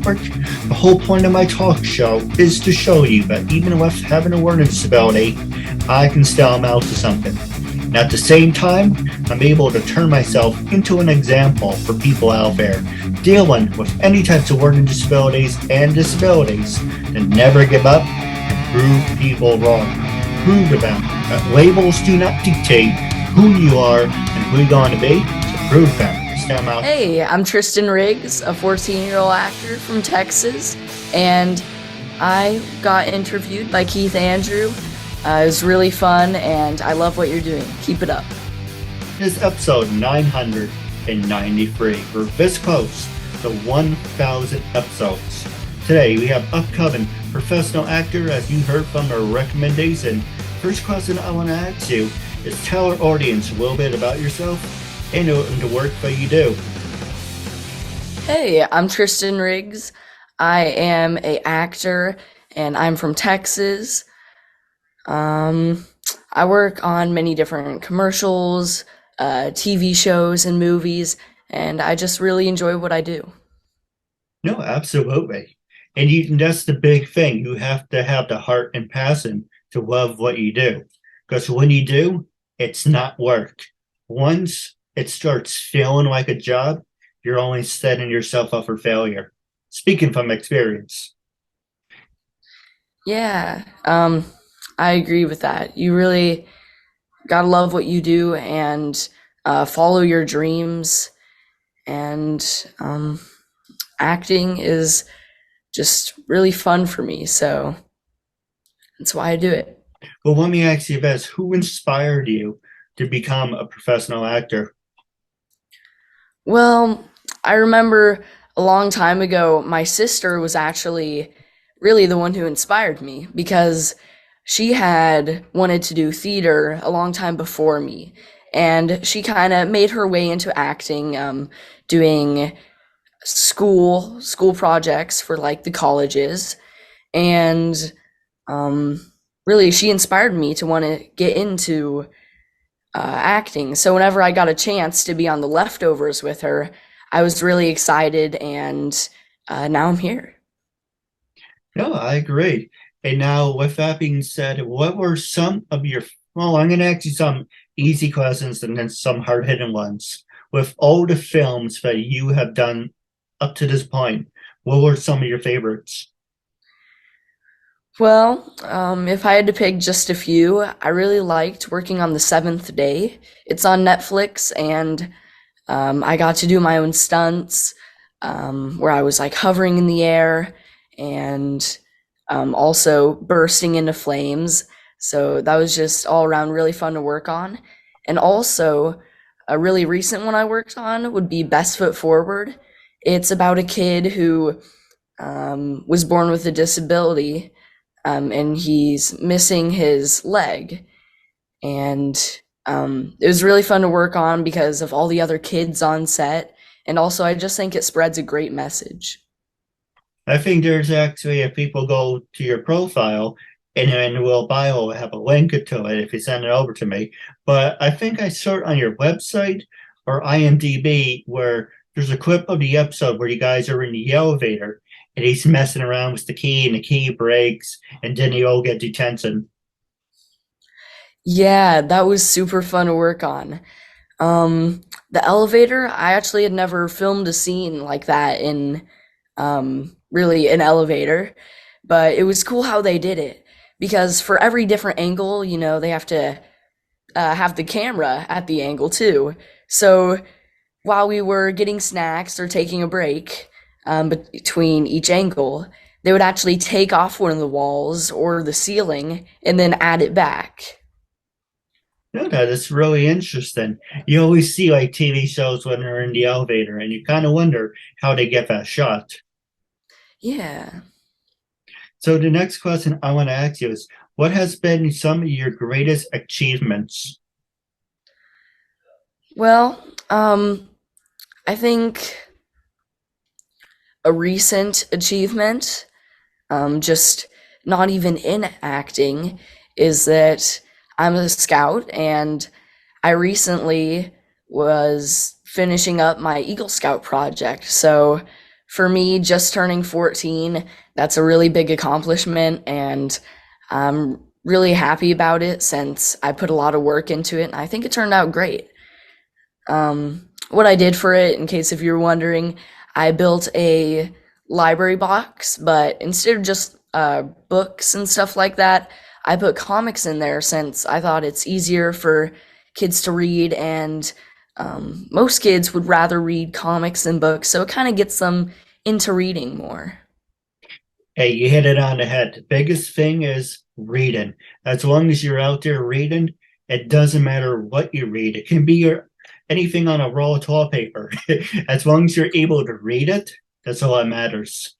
KeithAndrewNetWork. The whole point of my talk show is to show you that even with having a learning disability, I can still amount to something. And at the same time, I'm able to turn myself into an example for people out there dealing with any types of learning disabilities and disabilities to never give up and prove people wrong. Prove to them that labels do not dictate who you are and who you're going to be, so prove them. Hey, I'm Tristan Riggs, a 14-year-old actor from Texas, and I got interviewed by Keith Andrew. It was really fun, and I love what you're doing. Keep it up. This is episode 993. We're this close to 1,000 episodes. Today we have upcoming professional actor, as you heard from our recommendation. First question I want to ask you is tell our audience a little bit about yourself and the work that you do. Hey, I'm Tristan Riggs. I am an actor, and I'm from Texas. I work on many different commercials, TV shows, and movies, and I just really enjoy what I do. No, absolutely. And that's the big thing. You have to have the heart and passion to love what you do. Because when you do, it's not work. Once it starts feeling like a job, you're only setting yourself up for failure. Speaking from experience. Yeah, I agree with that. You really gotta love what you do and follow your dreams. And acting is just really fun for me, so that's why I do it. Well, let me ask you this. Who inspired you to become a professional actor? Well, I remember a long time ago, my sister was actually really the one who inspired me because she had wanted to do theater a long time before me. And she kind of made her way into acting, doing school projects for like the colleges. And really, she inspired me to want to get into acting. So whenever I got a chance to be on The Leftovers with her, I was really excited, and now I'm here. No, I agree. And now, with that being said, what were some of your, well, I'm going to ask you some easy questions and then some hard-hitting ones. With all the films that you have done up to this point, what were some of your favorites? Well, if I had to pick just a few, I really liked working on The Seventh Day. It's on Netflix, and I got to do my own stunts, where I was like hovering in the air and also bursting into flames. So that was just all around really fun to work on. And also, a really recent one I worked on would be Best Foot Forward. It's about a kid who was born with a disability. And he's missing his leg. And it was really fun to work on because of all the other kids on set. And also, I just think it spreads a great message. I think there's actually, if people go to your profile, and then we'll bio have a link to it if you send it over to me. But I think I saw it on your website or IMDb where there's a clip of the episode where you guys are in the elevator and he's messing around with the key and the key breaks and then you all get detention. Yeah, that was super fun to work on. The elevator, I actually had never filmed a scene like that in really an elevator, but it was cool how they did it because for every different angle, they have to have the camera at the angle too. So while we were getting snacks or taking a break, between each angle, they would actually take off one of the walls or the ceiling and then add it back. No, that is really interesting. You always see like TV shows when they're in the elevator and you kind of wonder how they get that shot. Yeah. So the next question I want to ask you is, what has been some of your greatest achievements? Well, I think a recent achievement, just not even in acting, is that I'm a scout, and I recently was finishing up my Eagle Scout project. So for me, just turning 14, that's a really big accomplishment, and I'm really happy about it since I put a lot of work into it, and I think it turned out great. What I did for it, in case if you're wondering, I built a library box, but instead of just books and stuff like that, I put comics in there since I thought it's easier for kids to read, and most kids would rather read comics than books, so it kind of gets them into reading more. Hey, you hit it on the head. The biggest thing is reading. As long as you're out there reading, it doesn't matter what you read. It can be anything on a roll of toilet paper. As long as you're able to read it, that's all that matters.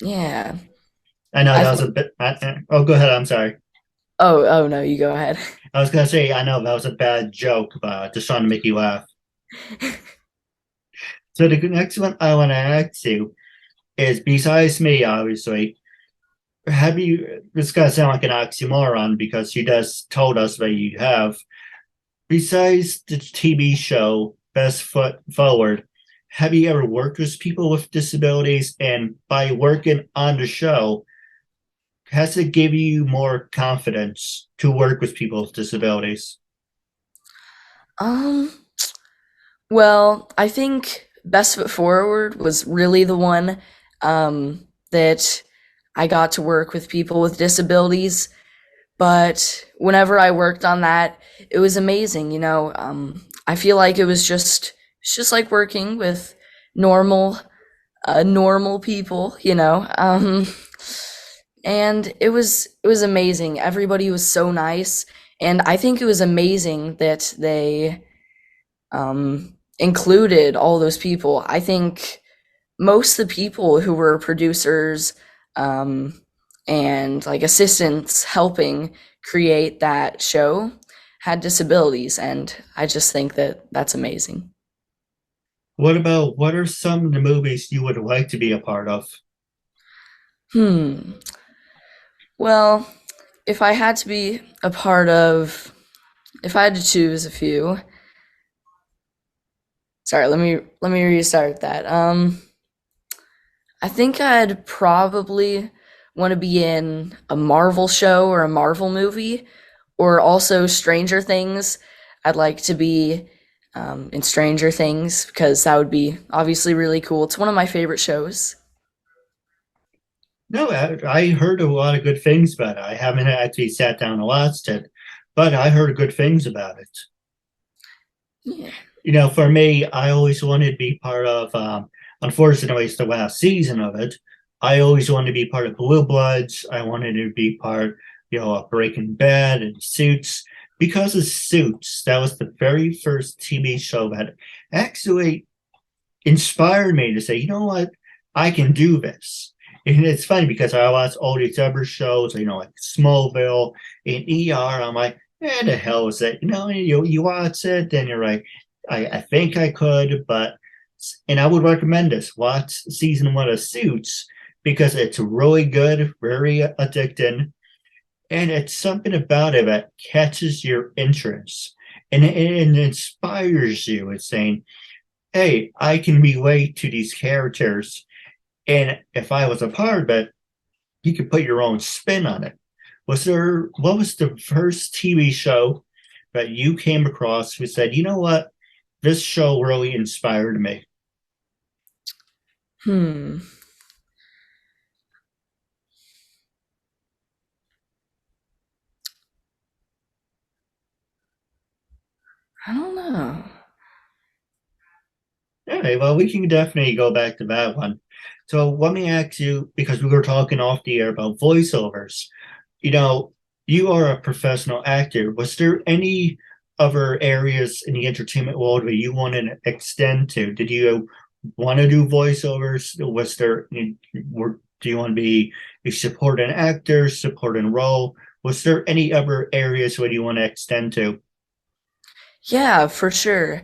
Yeah. I know I that th- was a bit. Oh, go ahead. I'm sorry. oh no, you go ahead. I was gonna say I know that was a bad joke, but just trying to make you laugh. So the next one I want to ask you is, besides me, obviously, have you? This is gonna sound like an oxymoron because you just told us that you have. Besides the TV show Best Foot Forward, have you ever worked with people with disabilities? And by working on the show, has it give you more confidence to work with people with disabilities? Um, well, I think Best Foot Forward was really the one that I got to work with people with disabilities. But whenever I worked on that, it was amazing. I feel like it's just like working with normal, normal people. And it was amazing. Everybody was so nice, and I think it was amazing that they included all those people. I think most of the people who were producers um, and like assistants helping create that show had disabilities, and I just think that that's amazing. What are some of the movies you would like to be a part of? Hmm. Well, if I had to be a part of, if I had to choose a few, sorry, let me restart that. I think I'd probably want to be in a Marvel show or a Marvel movie, or also Stranger Things. I'd like to be in Stranger Things because that would be obviously really cool. It's one of my favorite shows. No, I heard a lot of good things about it. I haven't actually sat down and watched it, but I heard good things about it. Yeah. For me, I always wanted to be part of, unfortunately, it's the last season of it. I always wanted to be part of Blue Bloods. I wanted to be part, of Breaking Bad and Suits. Because of Suits, that was the very first TV show that actually inspired me to say, you know what, I can do this. And it's funny because I watch all these other shows, like Smallville and ER. I'm like, the hell is it? You watch it, then you're like, I think I could, and I would recommend this. Watch season one of Suits because it's really good, very addicting, and it's something about it that catches your interest and it inspires you. It's saying, hey, I can relate to these characters. And if I was a part of it, you could put your own spin on it. What was the first TV show that you came across who said, you know what, this show really inspired me? Hmm. I don't know. Okay, well, we can definitely go back to that one. So let me ask you, because we were talking off the air about voiceovers. You know, you are a professional actor. Was there any other areas in the entertainment world that you want to extend to? Did you want to do voiceovers? Do you want to be a supporting actor, supporting role? Was there any other areas where you want to extend to? Yeah, for sure.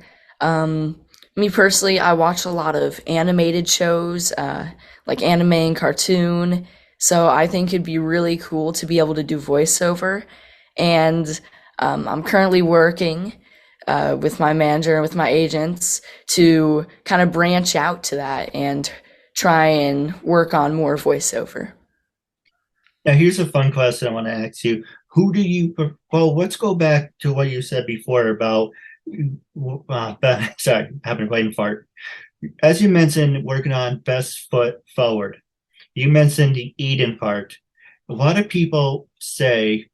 Me personally, I watch a lot of animated shows, like anime and cartoon. So I think it'd be really cool to be able to do voiceover. And I'm currently working with my manager and with my agents to kind of branch out to that and try and work on more voiceover. Now, here's a fun question I want to ask you. Who do you, well, let's go back to what you said before about, sorry, having a brain fart. As you mentioned, working on best foot forward, you mentioned the eating part. A lot of people say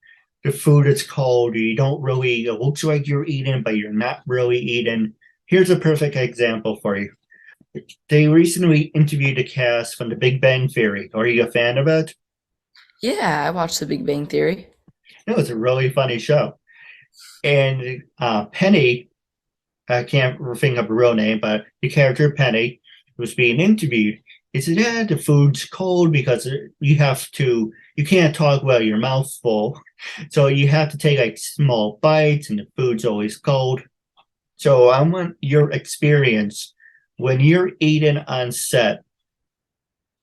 the food is cold, you don't really, it looks like you're eating, but you're not really eating. Here's a perfect example for you. They recently interviewed a cast from The Big Bang Theory. Are you a fan of it? Yeah, I watched The Big Bang Theory. No, it's a really funny show. And Penny, I can't think of her real name, but the character Penny was being interviewed. He said, yeah, the food's cold because you can't talk while your mouth's full. So you have to take like small bites and the food's always cold. So I want your experience when you're eating on set.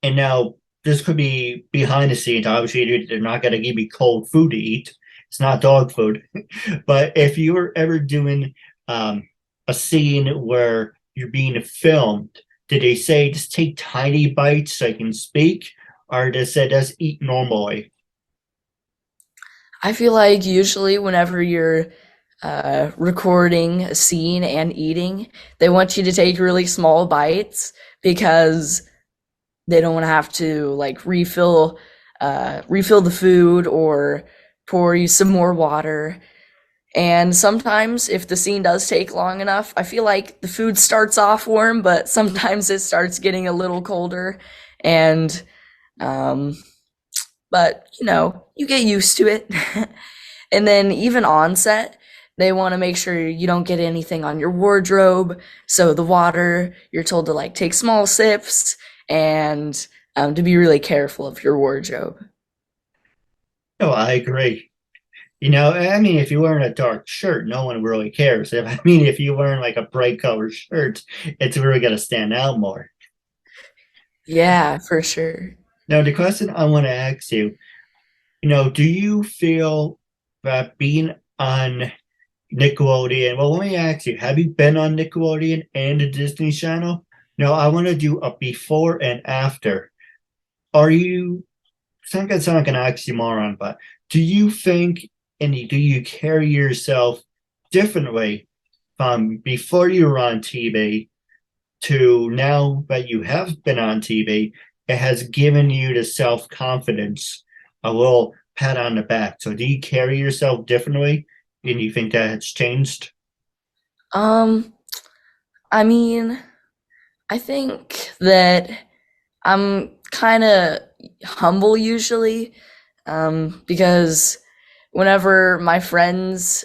And now this could be behind the scenes. Obviously, they're not going to give you cold food to eat. It's not dog food. But if you were ever doing a scene where you're being filmed, did they say just take tiny bites so I can speak? Or did they say just eat normally? I feel like usually whenever you're recording a scene and eating, they want you to take really small bites because they don't want to have to like refill the food or pour you some more water. And sometimes if the scene does take long enough, I feel like the food starts off warm, but sometimes it starts getting a little colder. And um, but you get used to it. And then even on set, they want to make sure you don't get anything on your wardrobe. So the water, you're told to like take small sips and to be really careful of your wardrobe. No, I agree. I mean, if you're wearing a dark shirt, no one really cares. If you're wearing like a bright color shirt, it's really going to stand out more. Yeah, for sure. Now, the question I want to ask you, do you feel that being on Nickelodeon, well, let me ask you, have you been on Nickelodeon and the Disney Channel? No, I want to do a before and after. Are you, it's not going to sound like an oxymoron, but do you think and do you carry yourself differently from before you were on TV to now that you have been on TV? It has given you the self confidence, a little pat on the back. So, do you carry yourself differently, and you think that has changed? Um, I mean, I think that I'm kind of humble usually, because whenever my friends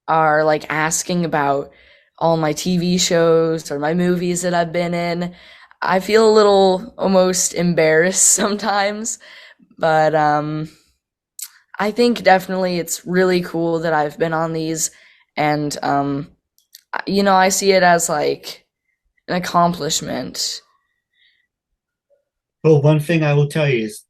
are like asking about all my TV shows or my movies that I've been in, I feel a little almost embarrassed sometimes. But I think definitely it's really cool that I've been on these, and I see it as like an accomplishment. Well, one thing I will tell you is,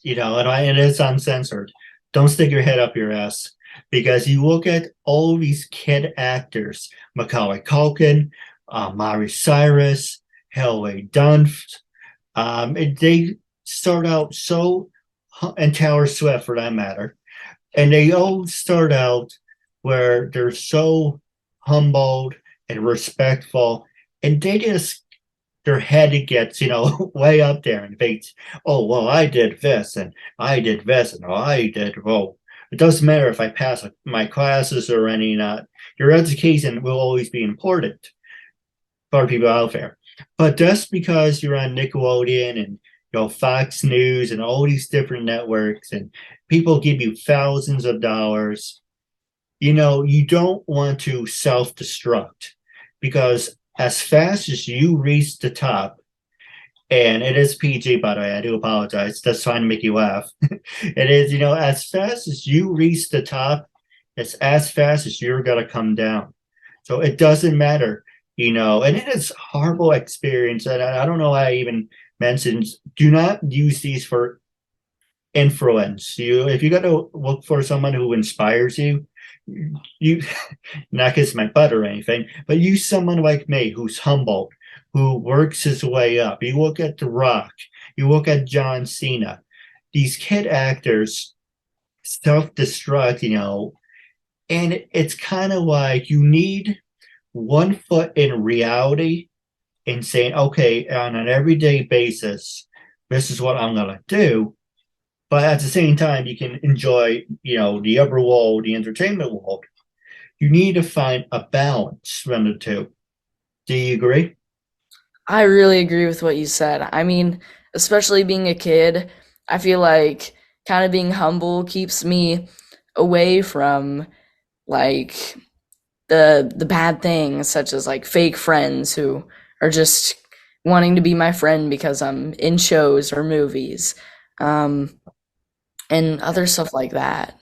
and it is uncensored. Don't stick your head up your ass because you look at all these kid actors, Macaulay Culkin, Miley Cyrus, Hilary Duff. They start out so, and Taylor Swift for that matter, and they all start out where they're so humbled and respectful, and they just their head gets, way up there and thinks, oh, well, I did this and I did this and I did, well, it doesn't matter if I pass my classes or any not. Your education will always be important for people out there. But just because you're on Nickelodeon and Fox News and all these different networks and people give you thousands of dollars, you don't want to self-destruct because as fast as you reach the top, and it is PG, by the way, I do apologize. That's trying to make you laugh. It is, as fast as you reach the top, it's as fast as you're going to come down. So it doesn't matter, and it is a horrible experience. And I don't know why I even mentioned, do not use these for influence. If you got to look for someone who inspires you, You not kiss my butt or anything, but you someone like me who's humble, who works his way up. You look at The Rock, you look at John Cena. These kid actors self-destruct, and it's kind of like you need one foot in reality and saying, okay, on an everyday basis, this is what I'm gonna do. But at the same time, you can enjoy, the upper world, the entertainment world. You need to find a balance from the two. Do you agree? I really agree with what you said. I mean, especially being a kid, I feel like kind of being humble keeps me away from like the bad things such as like fake friends who are just wanting to be my friend because I'm in shows or movies. Um, and other stuff like that.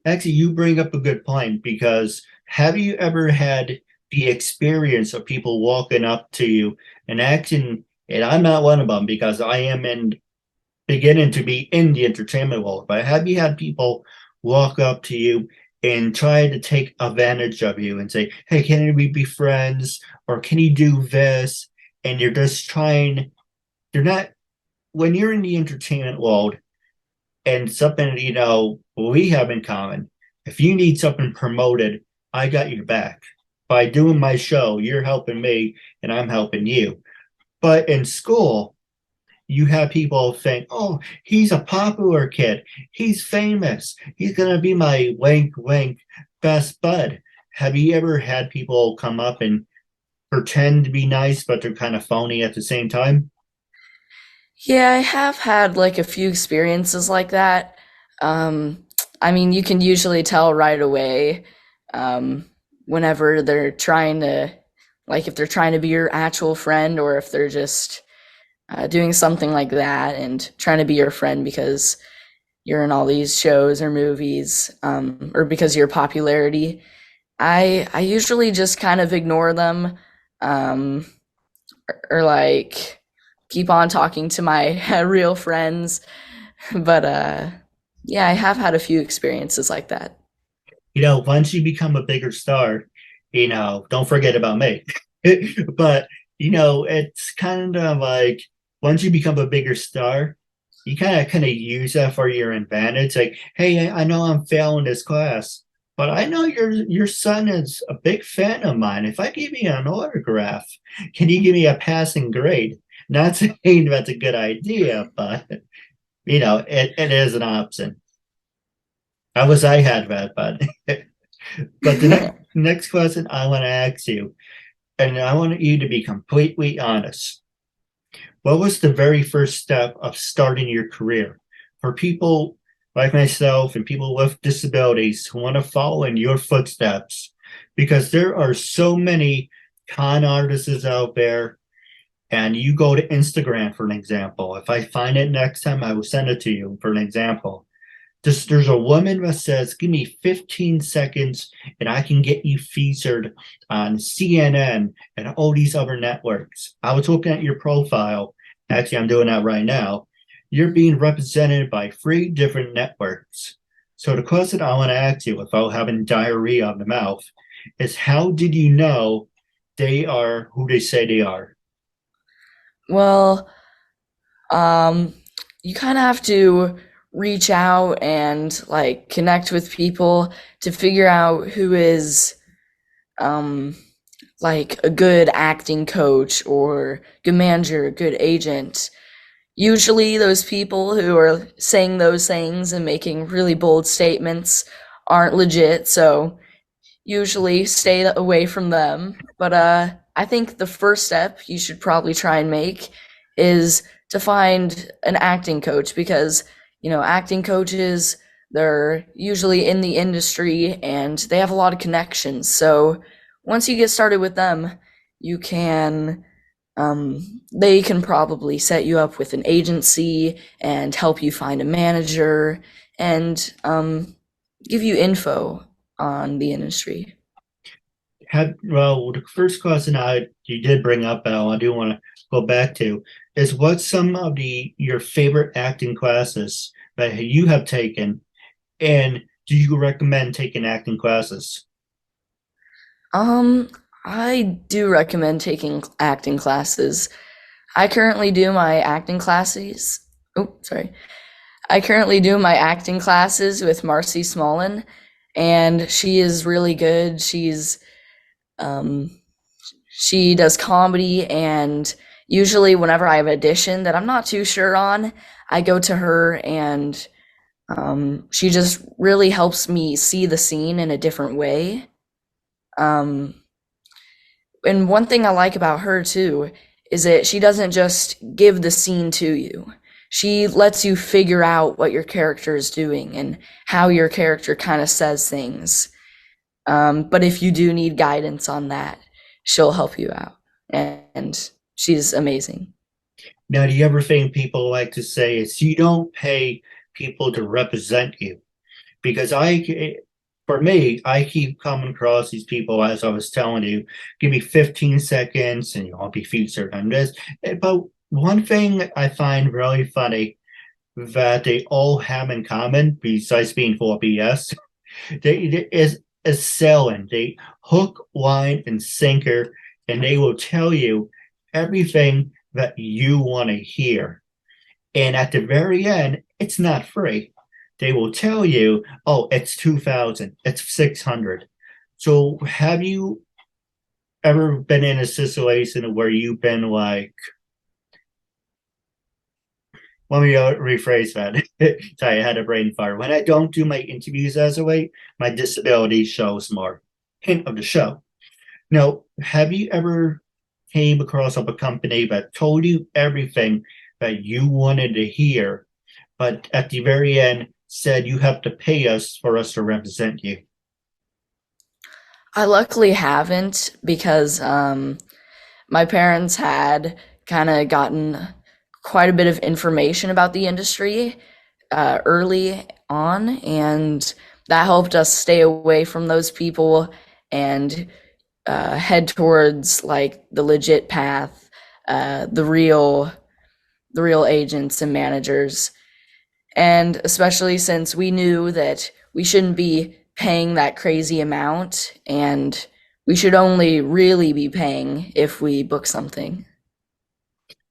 Actually, you bring up a good point because have you ever had the experience of people walking up to you and acting, and I'm not one of them because I am in beginning to be in the entertainment world, but have you had people walk up to you and try to take advantage of you and say, hey, can we be friends? Or can you do this? And you're just trying, you're not, when you're in the entertainment world and something, we have in common, if you need something promoted, I got your back. By doing my show, you're helping me and I'm helping you. But in school, you have people think, oh, he's a popular kid. He's famous. He's going to be my wink, wink best bud. Have you ever had people come up and pretend to be nice, but they're kind of phony at the same time? Yeah, I have had like a few experiences like that. Um, I mean, you can usually tell right away whenever they're trying to, like, if they're trying to be your actual friend or if they're just doing something like that and trying to be your friend because you're in all these shows or movies or because of your popularity. I usually just kind of ignore them um, or like keep on talking to my real friends. But yeah, I have had a few experiences like that. Once you become a bigger star, don't forget about me. But, it's kind of like once you become a bigger star, you kind of use that for your advantage. Like, hey, I know I'm failing this class, but I know your son is a big fan of mine. If I give you an autograph, can you give me a passing grade? Not saying that's a good idea, but it is an option. I had that, but but the next question I want to ask you, and I want you to be completely honest. What was the very first step of starting your career? For people like myself and people with disabilities who want to follow in your footsteps, because there are so many con artists out there, and you go to Instagram for an example. If I find it next time, I will send it to you for an example. Just there's a woman that says, give me 15 seconds and I can get you featured on CNN and all these other networks. I was looking at your profile. Actually, I'm doing that right now. You're being represented by 3 different networks. So the question I want to ask you without having diarrhea on the mouth is how did you know they are who they say they are? Well, um, you kind of have to reach out and like connect with people to figure out who is um, like a good acting coach or good manager, good agent. Usually, those people who are saying those things and making really bold statements aren't legit, so usually stay away from them. But I think the first step you should probably try and make is to find an acting coach because, acting coaches, they're usually in the industry and they have a lot of connections. So once you get started with them, you can they can probably set you up with an agency and help you find a manager and give you info on the industry. Well, the first question you did bring up, Al, I do want to go back to, is what some of your favorite acting classes that you have taken, and do you recommend taking acting classes? Um, I do recommend taking acting classes. I currently do my acting classes. Oh, sorry. I currently do my acting classes with Marcy Smallin, and she is really good. Um, she does comedy, and usually whenever I have an audition that I'm not too sure on, I go to her, and she just really helps me see the scene in a different way. Um, and one thing I like about her too is that she doesn't just give the scene to you. She lets you figure out what your character is doing and how your character kind of says things. But if you do need guidance on that, she'll help you out. And she's amazing. Now, do you ever think people like to say is you don't pay people to represent you? Because for me, I keep coming across these people, as I was telling you, give me 15 seconds and I'll be featured on this. But one thing I find really funny that they all have in common, besides being full of BS, is selling. They hook, line, and sinker, and they will tell you everything that you want to hear. And at the very end, it's not free. They will tell you, oh, it's 2,000, it's 600. So have you ever been in a situation where you've been like, let me rephrase that. Sorry, I had a brain fire. When I don't do my interviews as a way, my disability shows more. Hint of the show. Now, have you ever came across a company that told you everything that you wanted to hear, but at the very end said you have to pay us for us to represent you? I luckily haven't because my parents had kind of gotten quite a bit of information about the industry early on, and that helped us stay away from those people and head towards like the legit path, the real agents and managers. And especially since we knew that we shouldn't be paying that crazy amount, and we should only really be paying if we book something.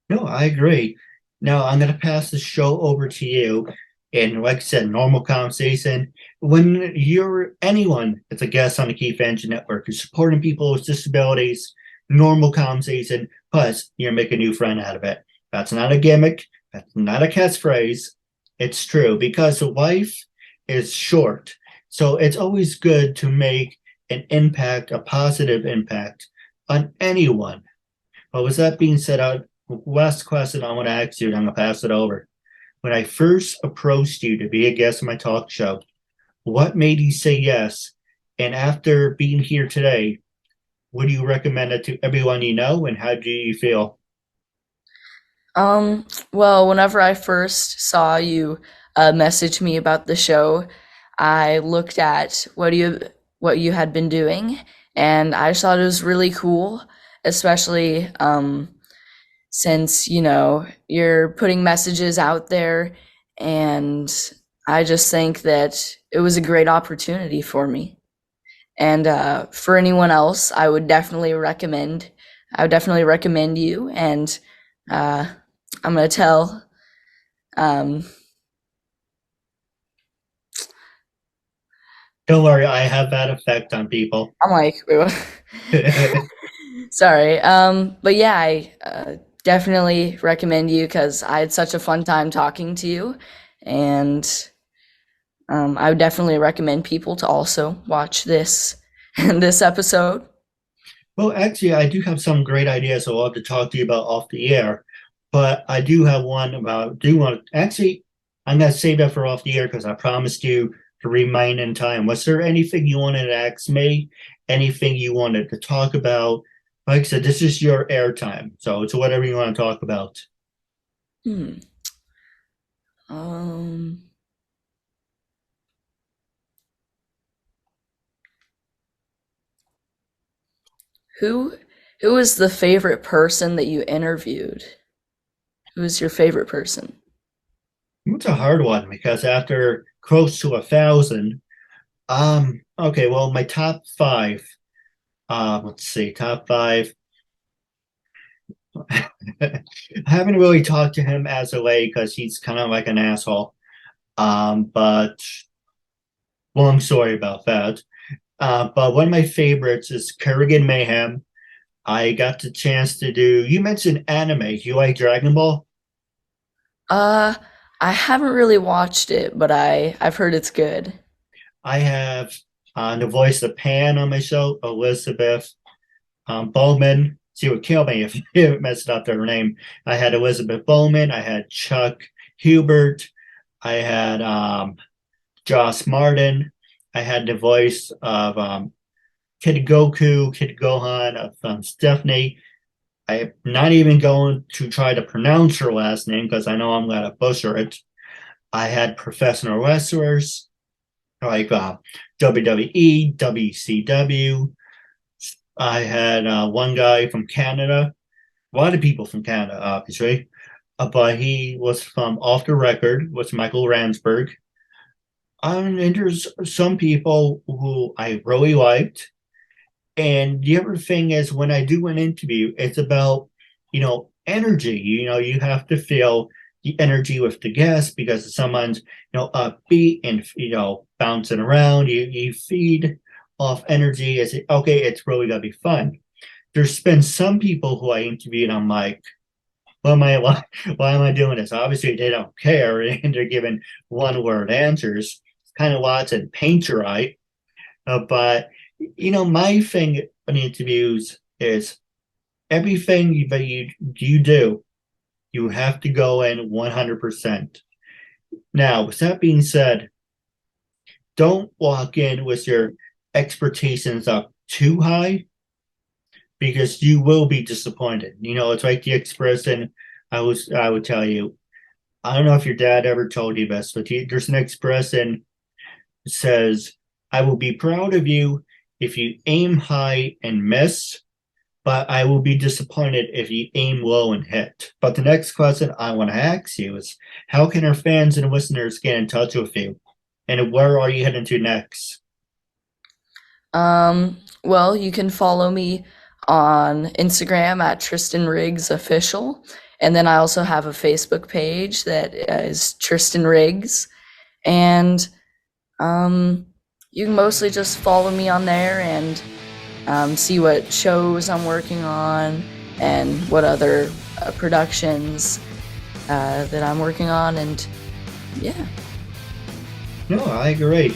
No, I agree. Now I'm going to pass the show over to you. And like I said, normal conversation. When you're anyone that's a guest on the Keith Andrew Network, you're supporting people with disabilities, normal conversation, plus you're making a new friend out of it. That's not a gimmick. That's not a catchphrase. It's true because life is short. So it's always good to make an impact, a positive impact on anyone. But with that being said, last question I want to ask you, and I'm going to pass it over. When I first approached you to be a guest on my talk show, what made you say yes? And after being here today, would you recommend it to everyone you know? And how do you feel? Well, whenever I first saw you message me about the show, I looked at what you had been doing, and I just thought it was really cool, especially since, you know, you're putting messages out there, and I just think that it was a great opportunity for me. And for anyone else, I would definitely recommend you. And uh, I'm gonna tell, um, Don't worry, I have that effect on people. I'm like, sorry. But yeah, I definitely recommend you because I had such a fun time talking to you, and I would definitely recommend people to also watch this this episode. Well, actually, I do have some great ideas I'd love to talk to you about off the air, but I do have one about, do want actually, I'm going to save that for off the air because I promised you to remind in time. Was there anything you wanted to ask me? Anything you wanted to talk about? Like I said, this is your airtime, so it's whatever you want to talk about. Hmm. Um, who who was the favorite person that you interviewed? Who was your favorite person? It's a hard one because after close to 1,000, Okay, well, my top five. Let's see, top five. I haven't really talked to him as of late because he's kind of like an asshole. But long story about that. But one of my favorites is Kurgan Mayhem. I got the chance to do. You mentioned anime. Do you like Dragon Ball? Uh, I haven't really watched it, but I've heard it's good. I have the voice of Pan on my show, Elizabeth Bowman. She would kill me if you messed up their name. I had Elizabeth Bowman. I had Chuck Hubert. I had Joss Martin. I had the voice of Kid Goku, Kid Gohan, of Stephanie. I'm not even going to try to pronounce her last name because I know I'm going to butcher it. I had professional wrestlers like WWE, WCW. I had one guy from Canada, a lot of people from Canada, obviously, but he was from Off the Record, was Michael Ransberg. And there's some people who I really liked. And the other thing is, when I do an interview, it's about, energy. You have to feel the energy with the guest because if someone's, upbeat and, bouncing around, you feed off energy. Okay, it's really going to be fun. There's been some people who I interviewed, I'm like, why am I doing this? Obviously, they don't care and they're giving one word answers. It's kind of lots and paint your eye. But my thing in interviews is everything that you do, you have to go in 100%. Now, with that being said, don't walk in with your expectations up too high because you will be disappointed. It's like the expression I would tell you. I don't know if your dad ever told you this, but there's an expression that says, "I will be proud of you if you aim high and miss, but I will be disappointed if you aim low and hit." But the next question I want to ask you is, how can our fans and listeners get in touch with you? And where are you heading to next? Well, you can follow me on Instagram at Tristan Riggs Official. And then I also have a Facebook page that is Tristan Riggs. And you can mostly just follow me on there and see what shows I'm working on and what other productions that I'm working on. And yeah. No, I agree.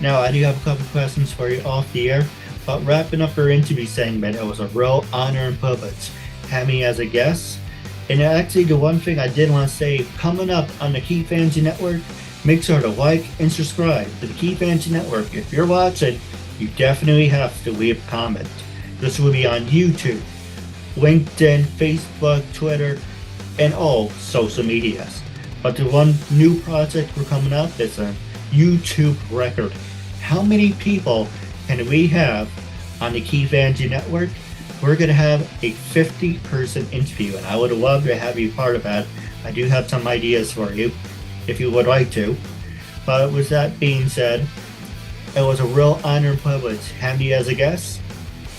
Now, I do have a couple questions for you off the air, but wrapping up our interview segment, it was a real honor and privilege having me as a guest. And actually, the one thing I did want to say, coming up on the KeithAndrew Network, make sure to like and subscribe to the KeithAndrew Network. If you're watching, you definitely have to leave a comment. This will be on YouTube, LinkedIn, Facebook, Twitter, and all social medias. But the one new project we're coming up is a YouTube record. How many people can we have on the KeithAndrew Network? We're going to have a 50-person interview, and I would love to have you part of that. I do have some ideas for you, if you would like to. But with that being said, it was a real honor and privilege having you as a guest.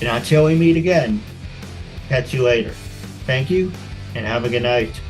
And until we meet again, catch you later. Thank you, and have a good night.